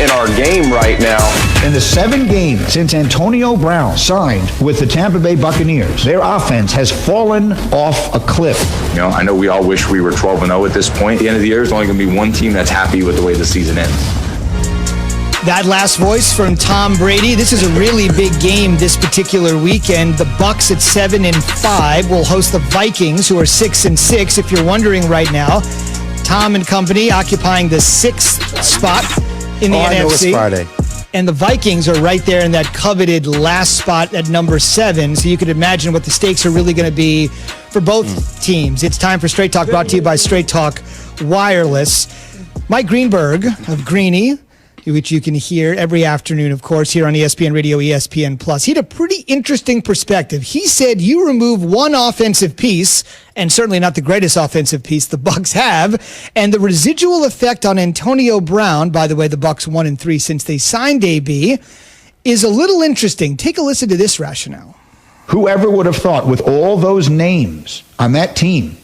in our game right now. In the 7 games since Antonio Brown signed with the Tampa Bay Buccaneers, their offense has fallen off a cliff. You know, I know we all wish we were 12-0 at this point. At the end of the year, there's only going to be one team that's happy with the way the season ends. That last voice from Tom Brady. This is a really big game this particular weekend. The Bucs at 7-5 will host the Vikings, who are 6-6. If you're wondering right now, Tom and company occupying the 6th spot in the NFC. I know it's Friday. And the Vikings are right there in that coveted last spot at number 7. So you could imagine what the stakes are really going to be for both teams. It's time for Straight Talk, brought to you by Straight Talk Wireless. Mike Greenberg of Greeny, which you can hear every afternoon, of course, here on ESPN Radio, ESPN Plus. He had a pretty interesting perspective. He said you remove one offensive piece, and certainly not the greatest offensive piece the Bucs have, and the residual effect on Antonio Brown, by the way, the Bucs 1-3 since they signed AB, is a little interesting. Take a listen to this rationale. Whoever would have thought with all those names on that team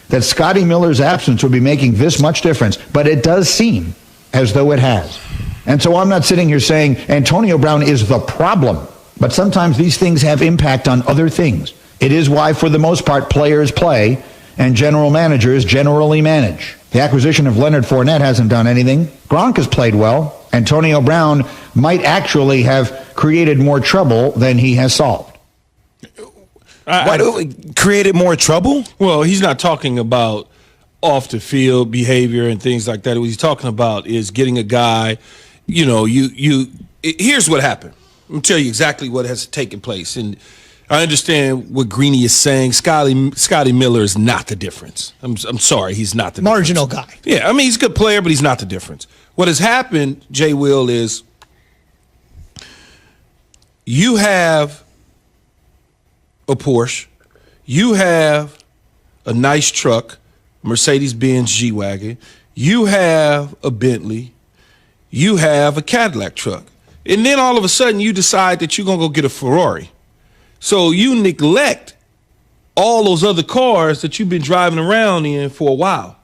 that Scotty Miller's absence would be making this much difference, but it does seem as though it has. And so I'm not sitting here saying Antonio Brown is the problem, but sometimes these things have impact on other things. It is why, for the most part, players play and general managers generally manage. The acquisition of Leonard Fournette hasn't done anything. Gronk has played well. Antonio Brown might actually have created more trouble than he has solved. Created more trouble? Well, he's not talking about off the field behavior and things like that. What he's talking about is getting a guy. You know, here's what happened. I'll tell you exactly what has taken place. And I understand what Greeny is saying. Scotty Miller is not the difference. I'm sorry, he's not the marginal difference. Guy. Yeah, I mean, he's a good player, but he's not the difference. What has happened, Jay Will, is you have a Porsche, you have a nice truck, Mercedes-Benz G-Wagon, you have a Bentley, you have a Cadillac truck. And then all of a sudden you decide that you're going to go get a Ferrari. So you neglect all those other cars that you've been driving around in for a while.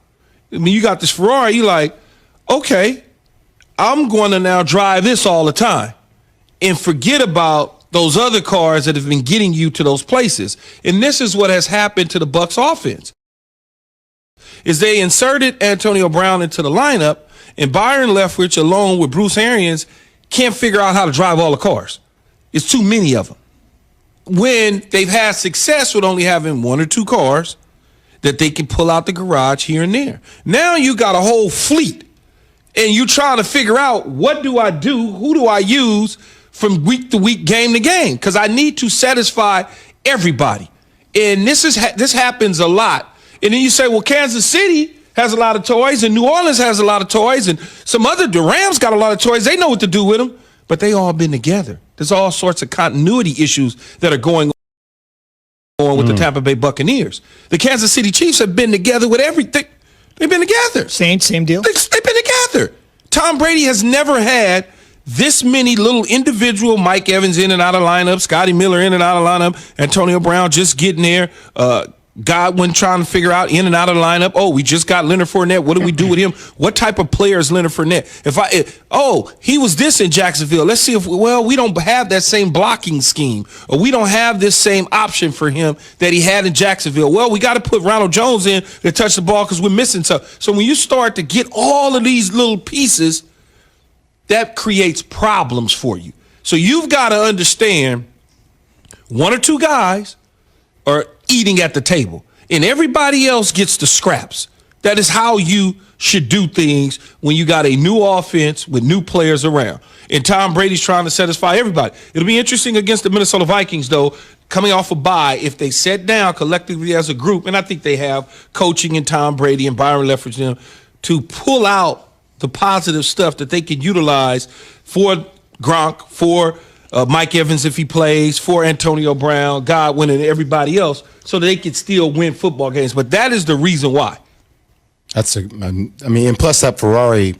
I mean, you got this Ferrari, you're like, okay, I'm going to now drive this all the time and forget about those other cars that have been getting you to those places. And this is what has happened to the Bucs offense. Is they inserted Antonio Brown into the lineup, and Byron Leftwich, along with Bruce Arians, can't figure out how to drive all the cars. It's too many of them. When they've had success with only having 1 or 2 cars that they can pull out the garage here and there. Now you got a whole fleet, and you're trying to figure out, what do I do? Who do I use from week to week, game to game? Because I need to satisfy everybody. And this happens a lot. And then you say, well, Kansas City has a lot of toys, and New Orleans has a lot of toys, and the Rams got a lot of toys. They know what to do with them, but they all been together. There's all sorts of continuity issues that are going on with the Tampa Bay Buccaneers. The Kansas City Chiefs have been together with everything. They've been together. Saints, same deal. They've been together. Tom Brady has never had this many little individual Mike Evans in and out of lineup, Scotty Miller in and out of lineup, Antonio Brown just getting there, Godwin trying to figure out in and out of the lineup. Oh, we just got Leonard Fournette. What do we do with him? What type of player is Leonard Fournette? He was this in Jacksonville. Let's see if, we don't have that same blocking scheme, or we don't have this same option for him that he had in Jacksonville. Well, we got to put Ronald Jones in to touch the ball because we're missing stuff. So when you start to get all of these little pieces, that creates problems for you. So you've got to understand 1 or 2 guys are eating at the table, and everybody else gets the scraps. That is how you should do things when you got a new offense with new players around. And Tom Brady's trying to satisfy everybody. It'll be interesting against the Minnesota Vikings, though, coming off a bye, if they sat down collectively as a group, and I think they have, coaching and Tom Brady and Byron Leftwich, to pull out the positive stuff that they can utilize for Gronk, for Mike Evans if he plays, for Antonio Brown, Godwin, and everybody else, so that they can still win football games. But that is the reason why. And plus that Ferrari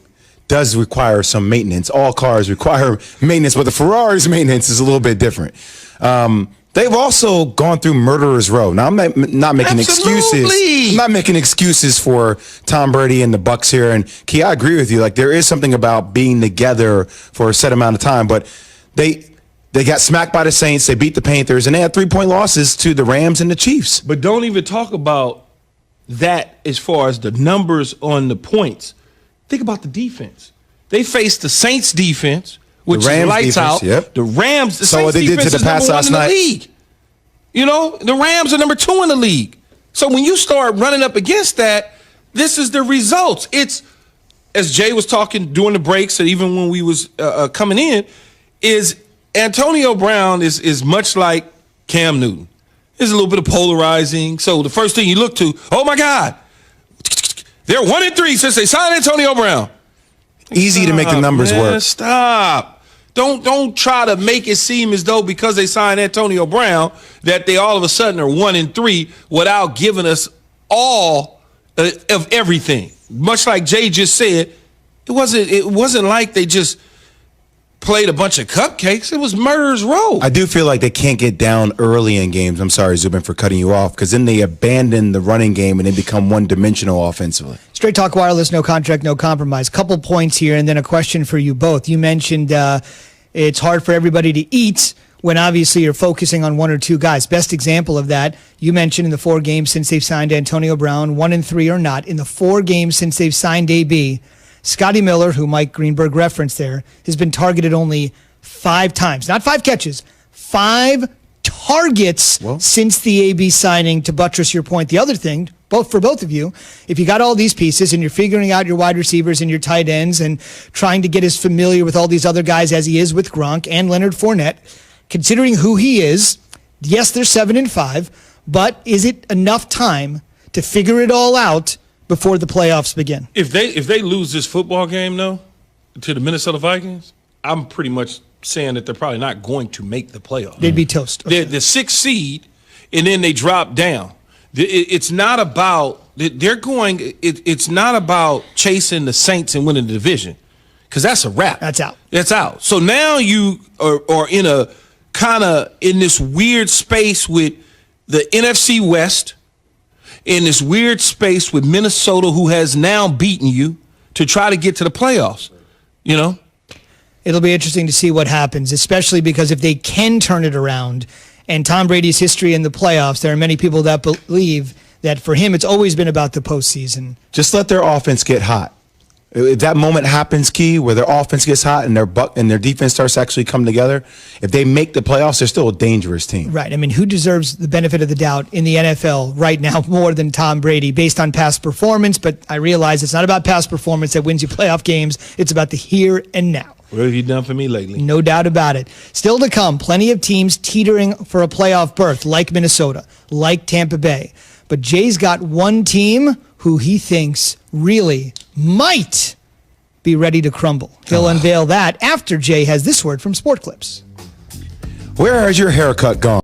does require some maintenance. All cars require maintenance, but the Ferrari's maintenance is a little bit different. They've also gone through murderer's row. Now I'm not making excuses. I'm not making excuses for Tom Brady and the Bucs here. And Key, I agree with you. Like, there is something about being together for a set amount of time. But they got smacked by the Saints. They beat the Panthers, and they had 3-point losses to the Rams and the Chiefs. But don't even talk about that as far as the numbers on the points. Think about the defense. They faced the Saints defense, which is lights out. Yep. The Rams, the So Saints what they did defense to the is pass number 1 last in the night. league. You know, the Rams are number 2 in the league. So when you start running up against that, this is the results. It's, as Jay was talking during the breaks, and even when we was coming in, is Antonio Brown is much like Cam Newton. There's a little bit of polarizing. So the first thing you look to, oh my God, they're 1-3 since they signed Antonio Brown. Easy to make the numbers work. Stop. Don't try to make it seem as though because they signed Antonio Brown that they all of a sudden are 1-3 without giving us all of everything. Much like Jay just said, it wasn't like they just played a bunch of cupcakes. It was murderer's row. I do feel like they can't get down early in games. I'm sorry, Zubin, for cutting you off, because then they abandon the running game and they become one-dimensional offensively. Straight Talk Wireless, no contract, no compromise. Couple points here, and then a question for you both. You mentioned it's hard for everybody to eat when obviously you're focusing on 1 or 2 guys. Best example of that, you mentioned in the 4 games since they've signed Antonio Brown, 1-3 or not, in the 4 games since they've signed AB, Scotty Miller, who Mike Greenberg referenced there, has been targeted only 5 times. Not 5 catches, 5 targets since the AB signing. To buttress your point, the other thing, for both of you, if you got all these pieces and you're figuring out your wide receivers and your tight ends and trying to get as familiar with all these other guys as he is with Gronk and Leonard Fournette, considering who he is, yes, they're 7-5, but is it enough time to figure it all out before the playoffs begin? If they lose this football game, though, to the Minnesota Vikings, I'm pretty much saying that they're probably not going to make the playoffs. They'd be toast. Okay. They're the 6th seed, and then they drop down. It's not about It's not about chasing the Saints and winning the division, because that's a wrap. That's out. That's out. So now you are in a kind of in this weird space with the NFC West, in this weird space with Minnesota, who has now beaten you to try to get to the playoffs. You know, it'll be interesting to see what happens, especially because if they can turn it around. And Tom Brady's history in the playoffs, there are many people that believe that for him, it's always been about the postseason. Just let their offense get hot. If that moment happens, Key, where their offense gets hot and their defense starts to actually come together, if they make the playoffs, they're still a dangerous team. Right. I mean, who deserves the benefit of the doubt in the NFL right now more than Tom Brady based on past performance? But I realize it's not about past performance that wins you playoff games. It's about the here and now. What have you done for me lately? No doubt about it. Still to come, plenty of teams teetering for a playoff berth, like Minnesota, like Tampa Bay. But Jay's got one team who he thinks really might be ready to crumble. He'll unveil that after Jay has this word from Sport Clips. Where has your haircut gone?